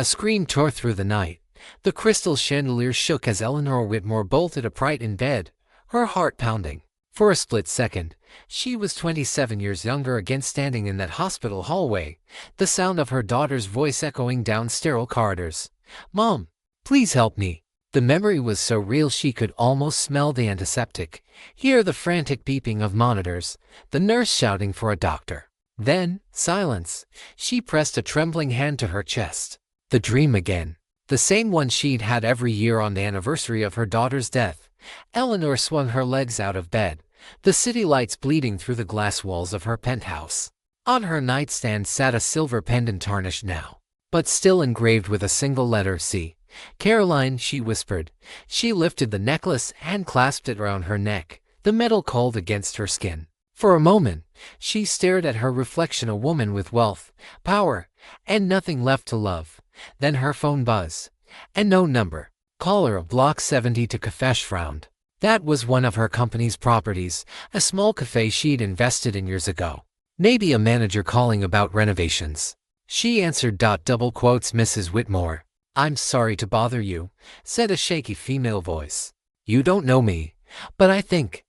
A scream tore through the night. The crystal chandelier shook as Eleanor Whitmore bolted upright in bed, her heart pounding. For a split second, she was 27 years younger again, standing in that hospital hallway, the sound of her daughter's voice echoing down sterile corridors. "Mom, please help me." The memory was so real she could almost smell the antiseptic, hear the frantic beeping of monitors, the nurse shouting for a doctor. Then, silence. She pressed a trembling hand to her chest. The dream again. The same one she'd had every year on the anniversary of her daughter's death. Eleanor swung her legs out of bed, the city lights bleeding through the glass walls of her penthouse. On her nightstand sat a silver pendant, tarnished now, but still engraved with a single letter C. "Caroline," she whispered. She lifted the necklace and clasped it around her neck, the metal cold against her skin. For a moment, she stared at her reflection, a woman with wealth, power, and nothing left to love. Then her phone buzzed. And no number. Caller of Block 70 to café frowned. That was one of her company's properties, a small café she'd invested in years ago. Maybe a manager calling about renovations. She answered. Double quotes, "Mrs. Whitmore. I'm sorry to bother you," said a shaky female voice. "You don't know me, but I think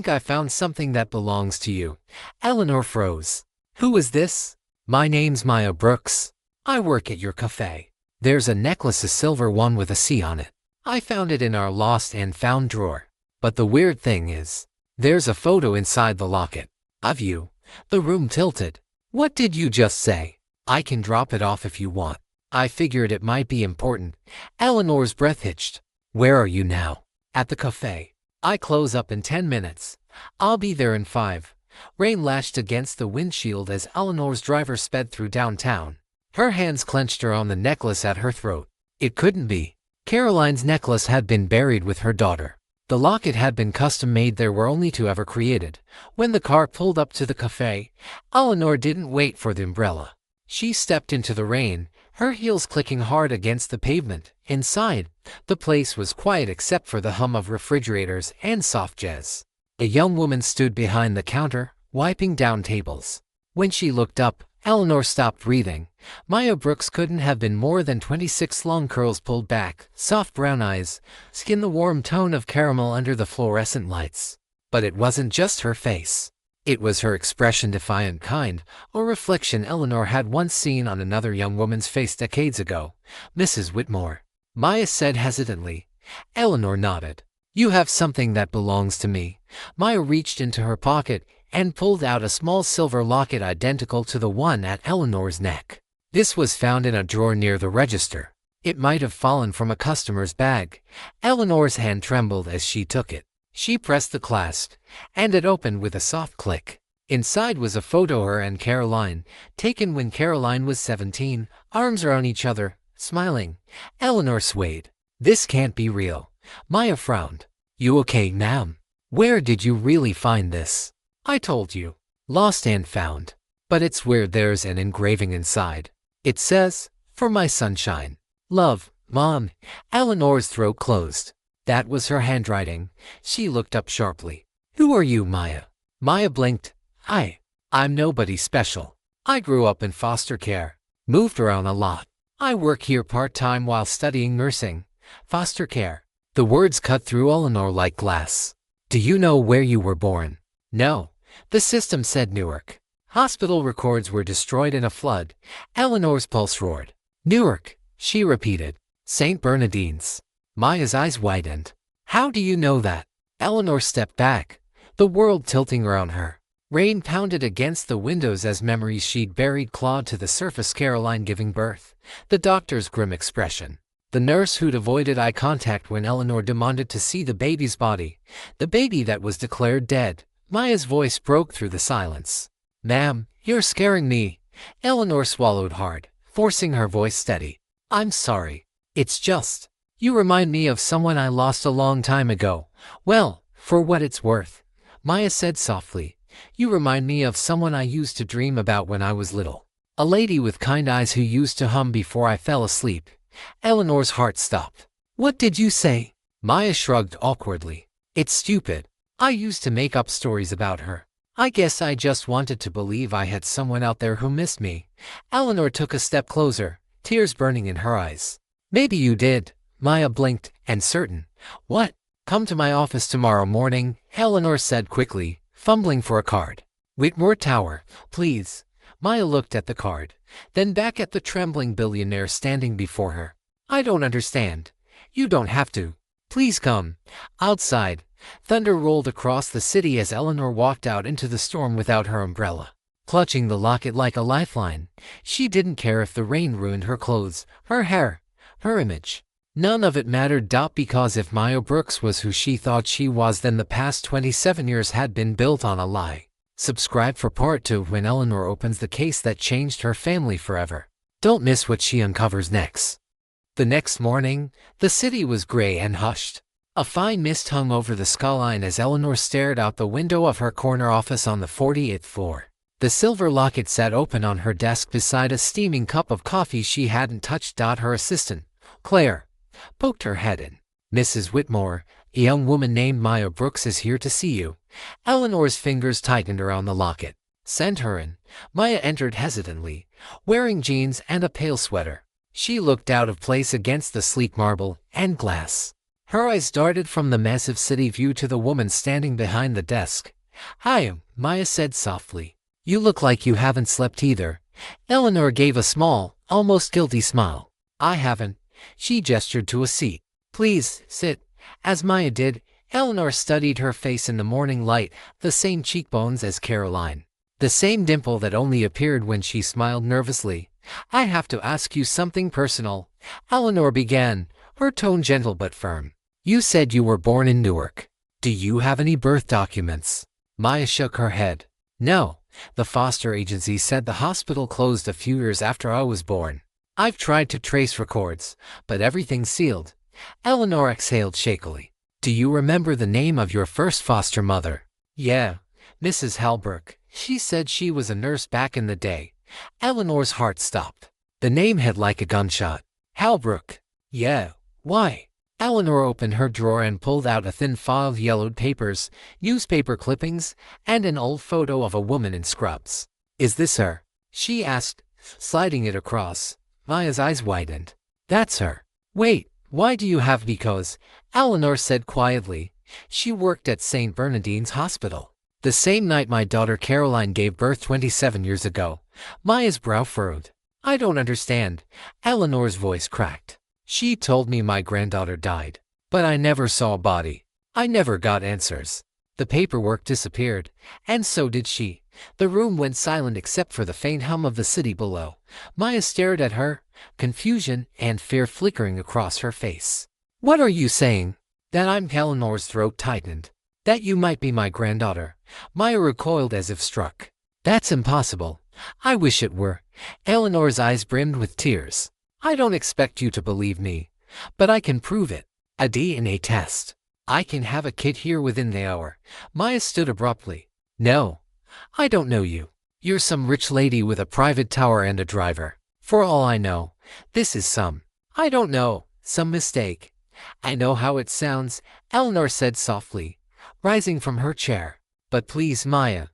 I found something that belongs to you." Eleanor froze. "Who is this?" "My name's Maya Brooks. I work at your cafe. There's a necklace, a silver one with a C on it. I found it in our lost and found drawer. But the weird thing is, there's a photo inside the locket. Of you." The room tilted. "What did you just say?" "I can drop it off if you want. I figured it might be important." Eleanor's breath hitched. "Where are you now?" "At the cafe. I close up in 10 minutes. I'll be there in 5. Rain lashed against the windshield as Eleanor's driver sped through downtown. Her hands clenched around the necklace at her throat. It couldn't be. Caroline's necklace had been buried with her daughter. The locket had been custom-made. There were only 2 ever created. When the car pulled up to the cafe, Eleanor didn't wait for the umbrella. She stepped into the rain, her heels clicking hard against the pavement. Inside, the place was quiet except for the hum of refrigerators and soft jazz. A young woman stood behind the counter, wiping down tables. When she looked up, Eleanor stopped breathing. Maya Brooks couldn't have been more than 26, long curls pulled back, soft brown eyes, skin the warm tone of caramel under the fluorescent lights. But it wasn't just her face. It was her expression, defiant, kind, a reflection Eleanor had once seen on another young woman's face decades ago. "Mrs. Whitmore," Maya said hesitantly. Eleanor nodded. "You have something that belongs to me." Maya reached into her pocket and pulled out a small silver locket identical to the one at Eleanor's neck. This was found in a drawer near the register. It might have fallen from a customer's bag. Eleanor's hand trembled as she took it. She pressed the clasp, and it opened with a soft click. Inside was a photo of her and Caroline, taken when Caroline was 17, arms around each other, smiling. Eleanor swayed. "This can't be real." Maya frowned. "You okay, ma'am? Where did you really find this?" "I told you. Lost and found. But it's weird, there's an engraving inside. It says, 'For my sunshine. Love, Mom.'" Eleanor's throat closed. That was her handwriting. She looked up sharply. "Who are you, Maya?" Maya blinked. I'm nobody special. I grew up in foster care. Moved around a lot. I work here part-time while studying nursing. Foster care." The words cut through Eleanor like glass. "Do you know where you were born?" "No." The system said Newark. Hospital records were destroyed in a flood. Eleanor's pulse roared. "Newark," she repeated. "St. Bernardine's." Maya's eyes widened. "How do you know that?" Eleanor stepped back, the world tilting around her. Rain pounded against the windows as memories she'd buried clawed to the surface. Caroline giving birth, the doctor's grim expression, the nurse who'd avoided eye contact when Eleanor demanded to see the baby's body, the baby that was declared dead. Maya's voice broke through the silence. "Ma'am, you're scaring me." Eleanor swallowed hard, forcing her voice steady. "I'm sorry. It's just, you remind me of someone I lost a long time ago." "Well, for what it's worth," Maya said softly, "you remind me of someone I used to dream about when I was little. A lady with kind eyes who used to hum before I fell asleep." Eleanor's heart stopped. "What did you say?" Maya shrugged awkwardly. "It's stupid. I used to make up stories about her. I guess I just wanted to believe I had someone out there who missed me." Eleanor took a step closer. tears burning in her eyes. Maybe you did, Maya blinked, and certain. What? Come to my office tomorrow morning, Eleanor said quickly, fumbling for a card. Whitmore Tower, please. Maya looked at the card, then back at the trembling billionaire standing before her. I don't understand. You don't have to. Please come. Outside, thunder rolled across the city as Eleanor walked out into the storm without her umbrella. Clutching the locket like a lifeline, she didn't care if the rain ruined her clothes, her hair, her image. None of it mattered. Because if Maya Brooks was who she thought she was, then the past 27 years had been built on a lie. Subscribe for part 2 when Eleanor opens the case that changed her family forever. Don't miss what she uncovers next. The next morning, the city was gray and hushed. A fine mist hung over the skyline as Eleanor stared out the window of her corner office on the 48th floor. The silver locket sat open on her desk beside a steaming cup of coffee she hadn't touched. Her assistant, Claire, poked her head in. Mrs. Whitmore, a young woman named Maya Brooks is here to see you. Eleanor's fingers tightened around the locket. Send her in. Maya entered hesitantly, wearing jeans and a pale sweater. She looked out of place against the sleek marble and glass. Her eyes darted from the massive city view to the woman standing behind the desk. Hi, Maya said softly. You look like you haven't slept either. Eleanor gave a small, almost guilty smile. I haven't. She gestured to a seat. Please, sit. As Maya did, Eleanor studied her face in the morning light, the same cheekbones as Caroline. The same dimple that only appeared when she smiled nervously. I have to ask you something personal, Eleanor began, her tone gentle but firm. You said you were born in Newark. Do you have any birth documents? Maya shook her head. No, the foster agency said the hospital closed a few years after I was born. I've tried to trace records, but everything's sealed. Eleanor exhaled shakily. Do you remember the name of your first foster mother? Yeah, Mrs. Halbrook. She said she was a nurse back in the day. Eleanor's heart stopped. The name hit like a gunshot. Halbrook. Yeah, why? Eleanor opened her drawer and pulled out a thin file of yellowed papers, newspaper clippings, and an old photo of a woman in scrubs. Is this her? She asked, sliding it across. Maya's eyes widened. That's her. Wait, why do you have because? Eleanor said quietly. She worked at St. Bernardine's Hospital. The same night my daughter Caroline gave birth 27 years ago. Maya's brow furrowed. I don't understand. Eleanor's voice cracked. She told me my granddaughter died, but I never saw a body. I never got answers. The paperwork disappeared, and so did she. The room went silent except for the faint hum of the city below. Maya stared at her, confusion and fear flickering across her face. What are you saying? That I'm Eleanor's throat tightened. That you might be my granddaughter. Maya recoiled as if struck. That's impossible. I wish it were. Eleanor's eyes brimmed with tears. I don't expect you to believe me, but I can prove it. A DNA test. I can have a kid here within the hour. Maya stood abruptly. No, I don't know you. You're some rich lady with a private tower and a driver. For all I know, this is some mistake. I know how it sounds, Eleanor said softly, rising from her chair. But please, Maya,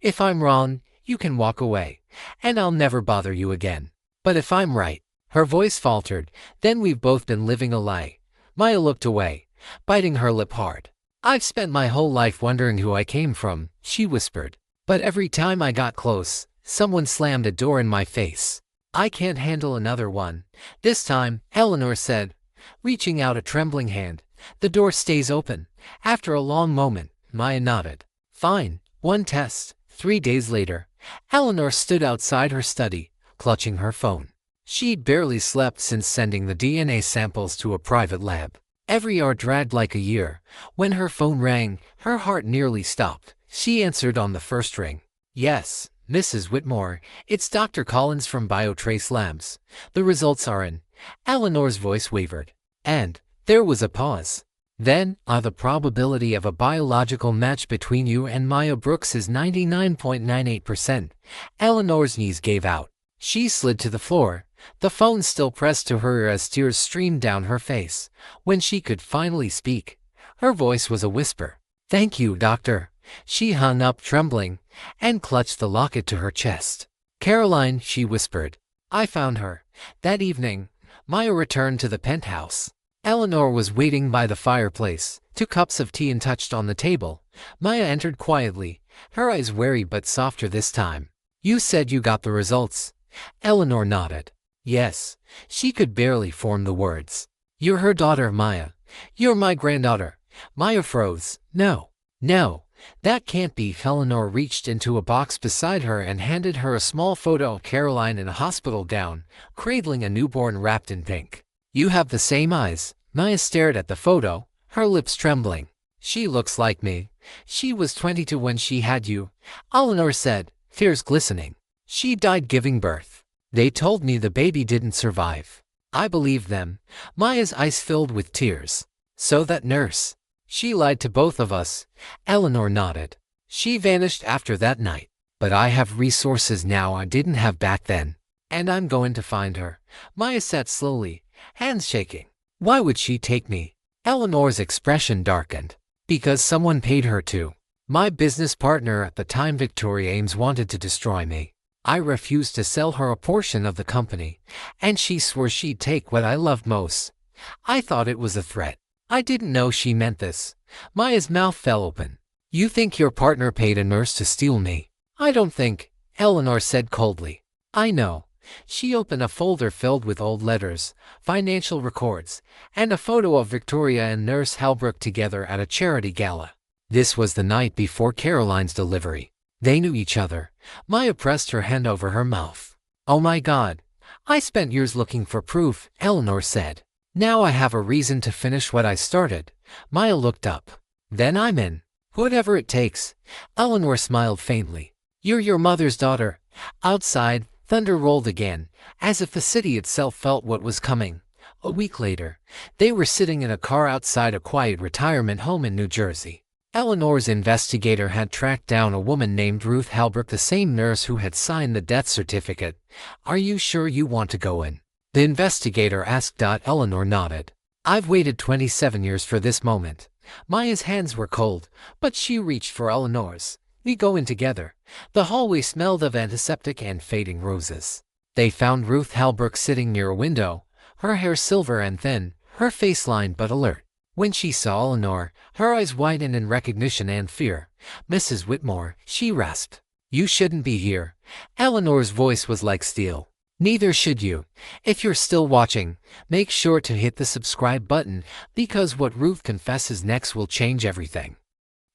if I'm wrong, you can walk away, and I'll never bother you again. But if I'm right, her voice faltered, then we've both been living a lie. Maya looked away, biting her lip hard. I've spent my whole life wondering who I came from, she whispered. But every time I got close, someone slammed a door in my face. I can't handle another one. This time, Eleanor said, reaching out a trembling hand. The door stays open. After a long moment, Maya nodded. Fine, one test. 3 days later, Eleanor stood outside her study, clutching her phone. She'd barely slept since sending the DNA samples to a private lab. Every hour dragged like a year. When her phone rang, her heart nearly stopped. She answered on the first ring. Yes, Mrs. Whitmore, it's Dr. Collins from Biotrace Labs. The results are in. Eleanor's voice wavered. And there was a pause. Then, the probability of a biological match between you and Maya Brooks is 99.98%. Eleanor's knees gave out. She slid to the floor, the phone still pressed to her ear as tears streamed down her face. When she could finally speak, her voice was a whisper. Thank you, doctor. She hung up trembling and clutched the locket to her chest. Caroline, she whispered. I found her. That evening, Maya returned to the penthouse. Eleanor was waiting by the fireplace, 2 cups of tea untouched on the table. Maya entered quietly, her eyes wary but softer this time. "You said you got the results." Eleanor nodded. "Yes." She could barely form the words. "You're her daughter, Maya. You're my granddaughter." Maya froze. "No. No. That can't be." Eleanor reached into a box beside her and handed her a small photo of Caroline in a hospital gown, cradling a newborn wrapped in pink. "You have the same eyes." Maya stared at the photo, her lips trembling. "She looks like me. She was 22 when she had you," Eleanor said, tears glistening. "She died giving birth. They told me the baby didn't survive. I believed them." Maya's eyes filled with tears. "So that nurse, she lied to both of us." Eleanor nodded. "She vanished after that night. But I have resources now I didn't have back then. And I'm going to find her." Maya sat slowly, hands shaking. "Why would she take me?" Eleanor's expression darkened. "Because someone paid her to. My business partner at the time, Victoria Ames, wanted to destroy me. I refused to sell her a portion of the company, and she swore she'd take what I loved most. I thought it was a threat. I didn't know she meant this." Maya's mouth fell open. "You think your partner paid a nurse to steal me?" "I don't think," Eleanor said coldly. "I know." She opened a folder filled with old letters, financial records, and a photo of Victoria and Nurse Halbrook together at a charity gala. This was the night before Caroline's delivery. They knew each other. Maya pressed her hand over her mouth. "Oh my God. I spent years looking for proof," Eleanor said. "Now I have a reason to finish what I started." Maya looked up. "Then I'm in. Whatever it takes." Eleanor smiled faintly. "You're your mother's daughter." Outside, thunder rolled again, as if the city itself felt what was coming. A week later, they were sitting in a car outside a quiet retirement home in New Jersey. Eleanor's investigator had tracked down a woman named Ruth Halbrook, the same nurse who had signed the death certificate. "Are you sure you want to go in?" the investigator asked. Eleanor nodded. "I've waited 27 years for this moment." Maya's hands were cold, but she reached for Eleanor's. "We go in together." The hallway smelled of antiseptic and fading roses. They found Ruth Halbrook sitting near a window, her hair silver and thin, her face lined but alert. When she saw Eleanor, her eyes widened in recognition and fear. "Mrs. Whitmore," she rasped. "You shouldn't be here." Eleanor's voice was like steel. "Neither should you. If you're still watching, make sure to hit the subscribe button, because what Ruth confesses next will change everything."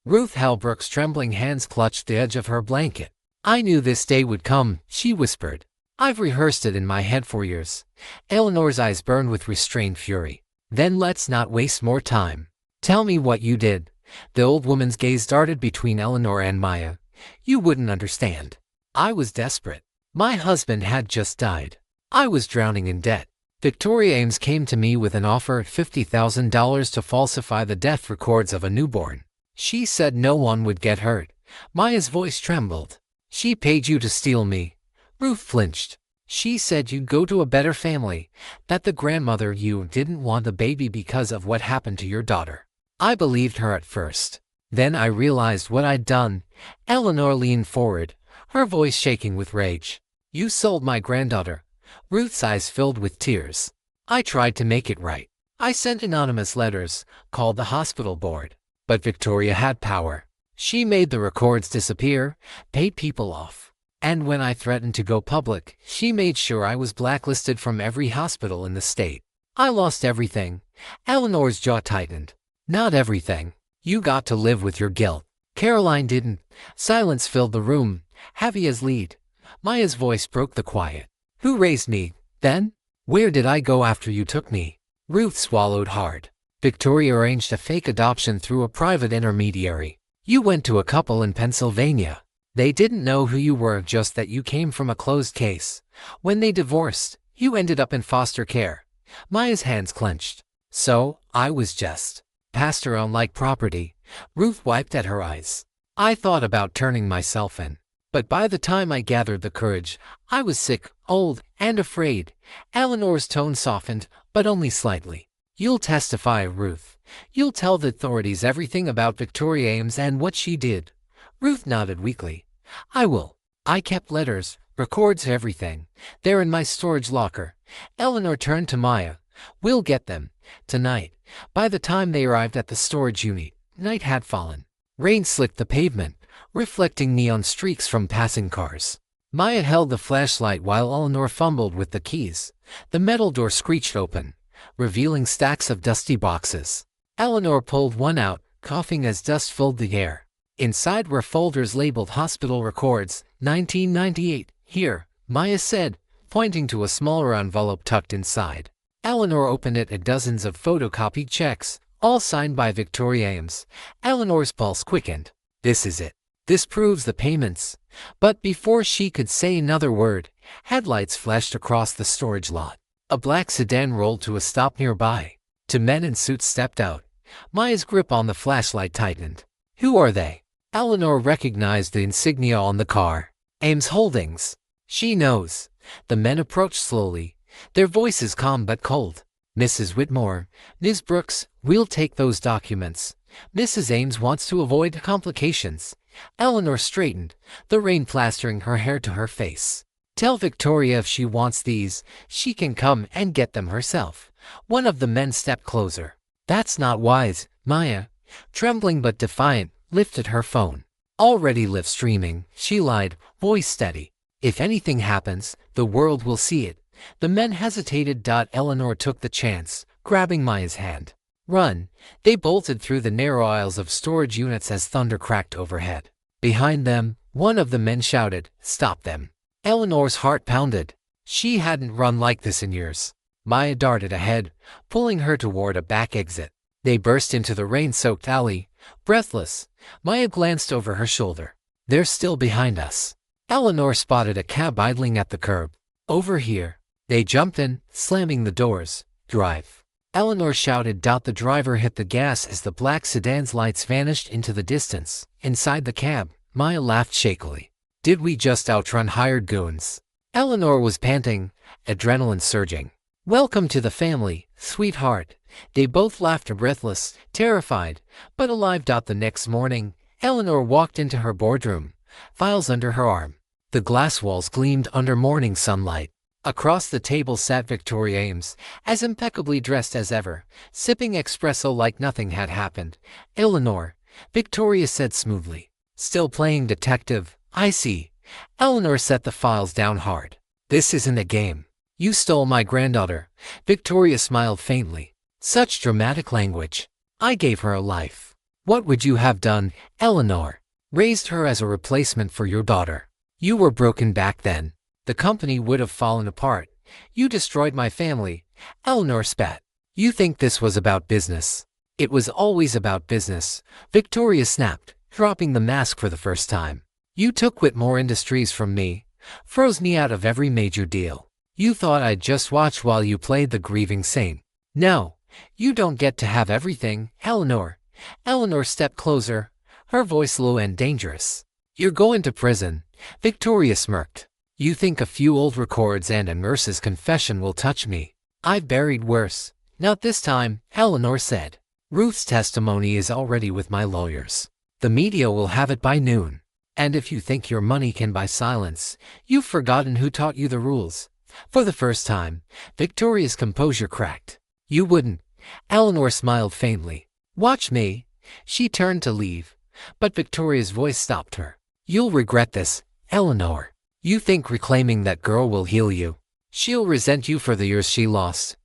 Ruth Halbrook's trembling hands clutched the edge of her blanket. "I knew this day would come," she whispered. "I've rehearsed it in my head for years." Eleanor's eyes burned with restrained fury. "Then let's not waste more time. Tell me what you did." The old woman's gaze darted between Eleanor and Maya. "You wouldn't understand. I was desperate. My husband had just died. I was drowning in debt. Victoria Ames came to me with an offer of $50,000 to falsify the death records of a newborn. She said no one would get hurt." Maya's voice trembled. "She paid you to steal me." Ruth flinched. "She said you'd go to a better family, that the grandmother you didn't want a baby because of what happened to your daughter. I believed her at first. Then I realized what I'd done." Eleanor leaned forward, her voice shaking with rage. "You sold my granddaughter." Ruth's eyes filled with tears. "I tried to make it right. I sent anonymous letters, called the hospital board. But Victoria had power. She made the records disappear, paid people off. And when I threatened to go public, she made sure I was blacklisted from every hospital in the state. I lost everything." Eleanor's jaw tightened. "Not everything. You got to live with your guilt. Caroline didn't." Silence filled the room, heavy as lead. Maya's voice broke the quiet. "Who raised me, then? Where did I go after you took me?" Ruth swallowed hard. "Victoria arranged a fake adoption through a private intermediary. You went to a couple in Pennsylvania. They didn't know who you were, just that you came from a closed case. When they divorced, you ended up in foster care." Maya's hands clenched. "So, I was just passed around like property." Ruth wiped at her eyes. "I thought about turning myself in. But by the time I gathered the courage, I was sick, old, and afraid." Eleanor's tone softened, but only slightly. "You'll testify, Ruth. You'll tell the authorities everything about Victoria Ames and what she did." Ruth nodded weakly. "I will. I kept letters, Records everything. They're in my storage locker. Eleanor turned to Maya. We'll get them. Tonight. By the time they arrived at the storage unit, night had fallen. Rain slicked the pavement, reflecting neon streaks from passing cars. Maya held the flashlight while Eleanor fumbled with the keys. The metal door screeched open, revealing stacks of dusty boxes. Eleanor pulled one out, coughing as dust filled the air. Inside were folders labeled Hospital Records, 1998. Here, Maya said, pointing to a smaller envelope tucked inside. Eleanor opened it at dozens of photocopied checks, all signed by Victoria Ames. Eleanor's pulse quickened. This is it. This proves the payments. But before she could say another word, headlights flashed across the storage lot. A black sedan rolled to a stop nearby. Two men in suits stepped out. Maya's grip on the flashlight tightened. Who are they? Eleanor recognized the insignia on the car. Ames Holdings. She knows. The men approached slowly, their voices calm but cold. Mrs. Whitmore, Ms. Brooks, we'll take those documents. Mrs. Ames wants to avoid complications. Eleanor straightened, the rain plastering her hair to her face. Tell Victoria if she wants these, she can come and get them herself. One of the men stepped closer. That's not wise. Maya, trembling but defiant, lifted her phone. Already live streaming, she lied, voice steady. If anything happens, the world will see it. The men hesitated. Eleanor took the chance, grabbing Maya's hand. Run! They bolted through the narrow aisles of storage units as thunder cracked overhead. Behind them, one of the men shouted, "Stop them!" Eleanor's heart pounded. She hadn't run like this in years. Maya darted ahead, pulling her toward a back exit. They burst into the rain-soaked alley, breathless. Maya glanced over her shoulder. They're still behind us. Eleanor spotted a cab idling at the curb. Over here. They jumped in, slamming the doors. Drive. Eleanor shouted. The driver hit the gas as the black sedan's lights vanished into the distance. Inside the cab, Maya laughed shakily. Did we just outrun hired goons? Eleanor was panting, adrenaline surging. Welcome to the family, sweetheart. They both laughed, breathless, terrified, but alive. The next morning, Eleanor walked into her boardroom, files under her arm. The glass walls gleamed under morning sunlight. Across the table sat Victoria Ames, as impeccably dressed as ever, sipping espresso like nothing had happened. Eleanor, Victoria said smoothly. Still playing detective, I see. Eleanor set the files down hard. This isn't a game. You stole my granddaughter. Victoria smiled faintly. Such dramatic language. I gave her a life. What would you have done, Eleanor? Raised her as a replacement for your daughter. You were broken back then. The company would have fallen apart. You destroyed my family. Eleanor spat. You think this was about business? It was always about business. Victoria snapped, dropping the mask for the first time. You took Whitmore Industries from me, froze me out of every major deal. You thought I'd just watch while you played the grieving saint. No, you don't get to have everything, Eleanor. Eleanor stepped closer, her voice low and dangerous. You're going to prison. Victoria smirked. You think a few old records and a nurse's confession will touch me? I've buried worse. Not this time, Eleanor said. Ruth's testimony is already with my lawyers. The media will have it by noon. And if you think your money can buy silence, you've forgotten who taught you the rules. For the first time, Victoria's composure cracked. You wouldn't. Eleanor smiled faintly. Watch me. She turned to leave, but Victoria's voice stopped her. You'll regret this, Eleanor. You think reclaiming that girl will heal you? She'll resent you for the years she lost.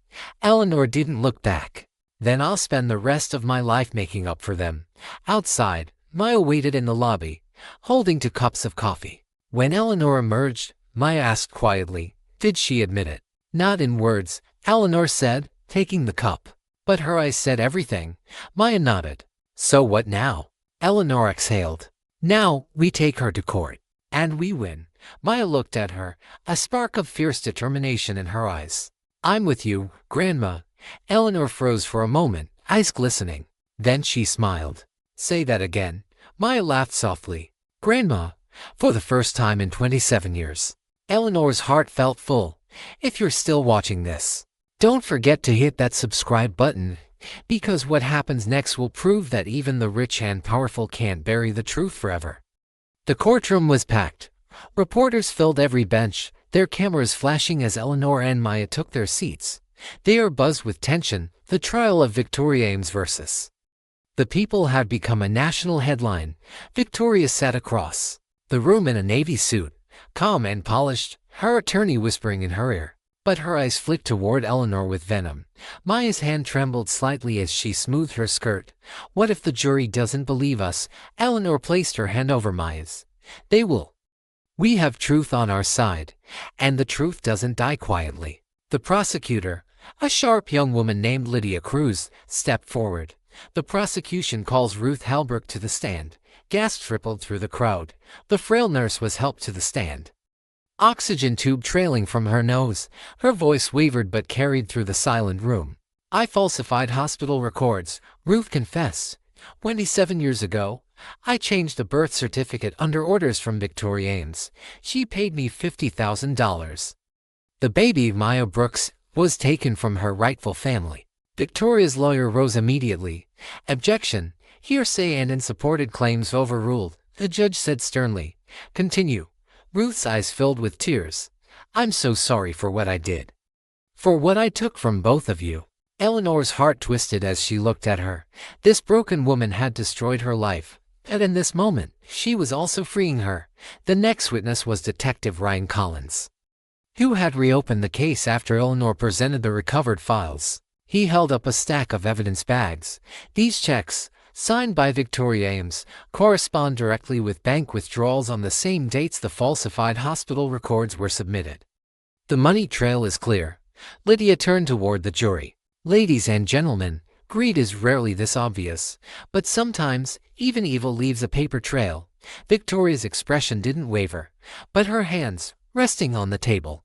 Eleanor didn't look back. Then I'll spend the rest of my life making up for them. Outside, Maya waited in the lobby, holding 2 cups of coffee. When Eleanor emerged, Maya asked quietly, did she admit it? Not in words, Eleanor said, taking the cup. But her eyes said everything. Maya nodded. So what now? Eleanor exhaled. Now, we take her to court. And we win. Maya looked at her, a spark of fierce determination in her eyes. I'm with you, Grandma. Eleanor froze for a moment, eyes glistening. Then she smiled. Say that again. Maya laughed softly. Grandma. For the first time in 27 years. Eleanor's heart felt full. If you're still watching this, don't forget to hit that subscribe button, because what happens next will prove that even the rich and powerful can't bury the truth forever. The courtroom was packed. Reporters filled every bench, their cameras flashing as Eleanor and Maya took their seats. They are buzzed with tension, the trial of Victoria Ames versus. The People had become a national headline. Victoria sat across the room in a navy suit, calm and polished, her attorney whispering in her ear. But her eyes flicked toward Eleanor with venom. Maya's hand trembled slightly as she smoothed her skirt. What if the jury doesn't believe us? Eleanor placed her hand over Maya's. They will. We have truth on our side, and the truth doesn't die quietly. The prosecutor, a sharp young woman named Lydia Cruz, stepped forward. The prosecution calls Ruth Halbrook to the stand. Gasps rippled through the crowd. The frail nurse was helped to the stand. Oxygen tube trailing from her nose, her voice wavered but carried through the silent room. I falsified hospital records, Ruth confessed. 27 years ago, I changed a birth certificate under orders from Victoria Ames. She paid me $50,000. The baby, Maya Brooks, was taken from her rightful family. Victoria's lawyer rose immediately. Objection, hearsay and unsupported claims overruled. The judge said sternly. Continue. Ruth's eyes filled with tears. I'm so sorry for what I did. For what I took from both of you. Eleanor's heart twisted as she looked at her. This broken woman had destroyed her life. And in this moment, she was also freeing her. The next witness was Detective Ryan Collins, who had reopened the case after Eleanor presented the recovered files. He held up a stack of evidence bags. These checks, signed by Victoria Ames, correspond directly with bank withdrawals on the same dates the falsified hospital records were submitted. The money trail is clear. Lydia turned toward the jury. Ladies and gentlemen, greed is rarely this obvious, but sometimes, even evil leaves a paper trail. Victoria's expression didn't waver, but her hands, resting on the table,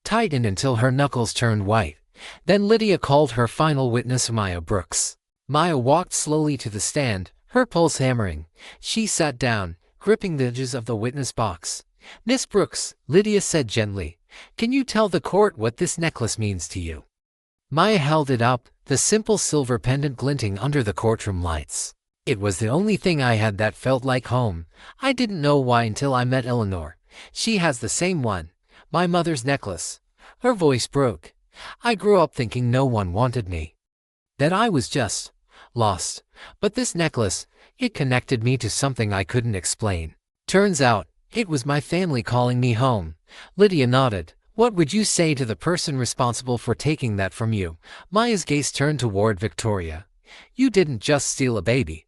tightened until her knuckles turned white. Then Lydia called her final witness, Maya Brooks. Maya walked slowly to the stand, her pulse hammering. She sat down, gripping the edges of the witness box. Miss Brooks, Lydia said gently, can you tell the court what this necklace means to you? Maya held it up, the simple silver pendant glinting under the courtroom lights. It was the only thing I had that felt like home. I didn't know why until I met Eleanor. She has the same one. My mother's necklace. Her voice broke. I grew up thinking no one wanted me, that I was just lost. But this necklace, it connected me to something I couldn't explain. Turns out, it was my family calling me home. Lydia nodded. What would you say to the person responsible for taking that from you? Maya's gaze turned toward Victoria. You didn't just steal a baby.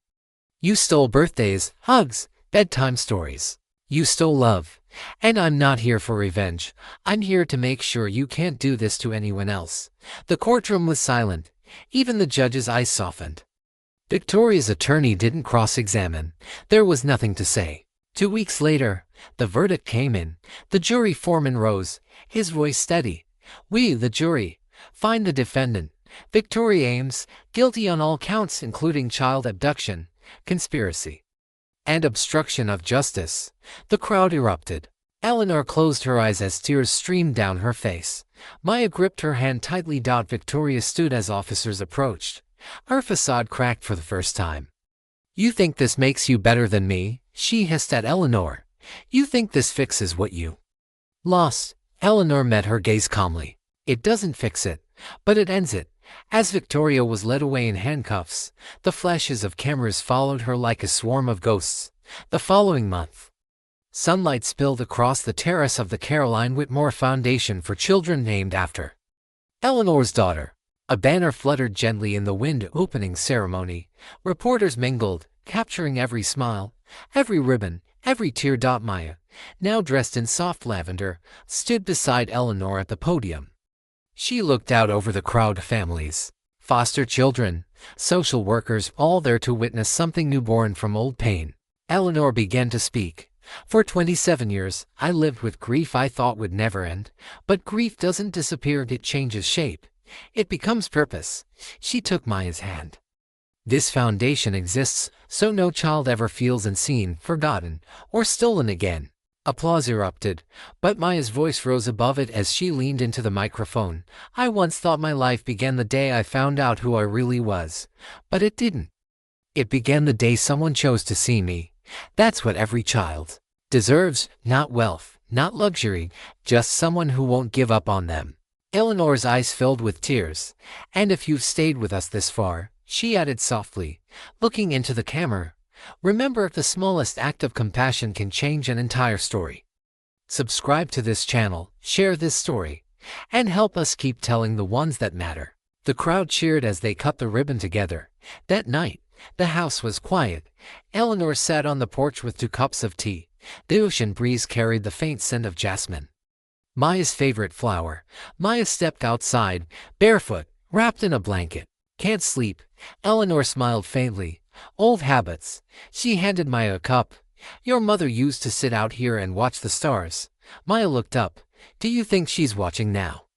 You stole birthdays, hugs, bedtime stories. You stole love. And I'm not here for revenge. I'm here to make sure you can't do this to anyone else. The courtroom was silent. Even the judge's eyes softened. Victoria's attorney didn't cross-examine. There was nothing to say. 2 weeks later, the verdict came in. The jury foreman rose, his voice steady. We, the jury, find the defendant, Victoria Ames, guilty on all counts including child abduction, conspiracy, and obstruction of justice. The crowd erupted. Eleanor closed her eyes as tears streamed down her face. Maya gripped her hand tightly. Victoria stood as officers approached. Her facade cracked for the first time. You think this makes you better than me? She hissed at Eleanor. You think this fixes what you lost? Eleanor met her gaze calmly. It doesn't fix it, but it ends it. As Victoria was led away in handcuffs, the flashes of cameras followed her like a swarm of ghosts. The following month, sunlight spilled across the terrace of the Caroline Whitmore Foundation for Children named after Eleanor's daughter. A banner fluttered gently in the wind. Opening ceremony. Reporters mingled, capturing every smile, every ribbon, every tear. Maya, now dressed in soft lavender, stood beside Eleanor at the podium. She looked out over the crowd. Families, foster children, social workers, all there to witness something newborn from old pain. Eleanor began to speak. For 27 years, I lived with grief I thought would never end. But grief doesn't disappear, it changes shape. It becomes purpose. She took Maya's hand. This foundation exists so no child ever feels unseen, forgotten, or stolen again. Applause erupted, but Maya's voice rose above it as she leaned into the microphone. I once thought my life began the day I found out who I really was. But it didn't. It began the day someone chose to see me. That's what every child deserves, not wealth, not luxury, just someone who won't give up on them. Eleanor's eyes filled with tears. And if you've stayed with us this far, she added softly, looking into the camera, remember, the smallest act of compassion can change an entire story. Subscribe to this channel, share this story, and help us keep telling the ones that matter. The crowd cheered as they cut the ribbon together. That night, the house was quiet. Eleanor sat on the porch with 2 cups of tea. The ocean breeze carried the faint scent of jasmine, Maya's favorite flower. Maya stepped outside, barefoot, wrapped in a blanket. Can't sleep. Eleanor smiled faintly. Old habits. She handed Maya a cup. Your mother used to sit out here and watch the stars. Maya looked up. Do you think she's watching now?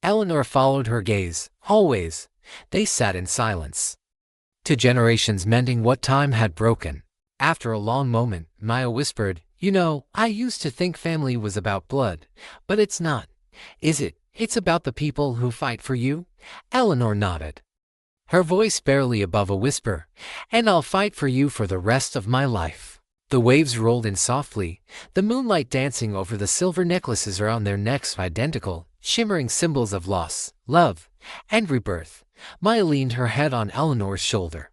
Eleanor followed her gaze. Always. They sat in silence. 2 generations mending what time had broken. After a long moment, Maya whispered, you know, I used to think family was about blood, but it's not. Is it? It's about the people who fight for you? Eleanor nodded, her voice barely above a whisper. And I'll fight for you for the rest of my life. The waves rolled in softly, the moonlight dancing over the silver necklaces around their necks, identical, shimmering symbols of loss, love, and rebirth. Maya leaned her head on Eleanor's shoulder.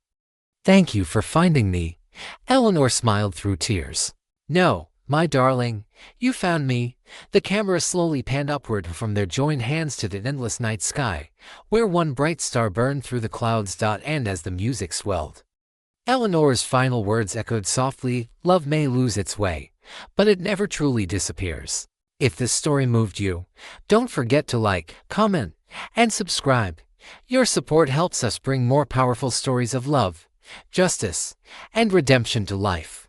Thank you for finding me. Eleanor smiled through tears. No, my darling, you found me. The camera slowly panned upward from their joined hands to the endless night sky, where one bright star burned through the clouds. And as the music swelled, Eleanor's final words echoed softly, love may lose its way, but it never truly disappears. If this story moved you, don't forget to like, comment, and subscribe. Your support helps us bring more powerful stories of love, justice, and redemption to life.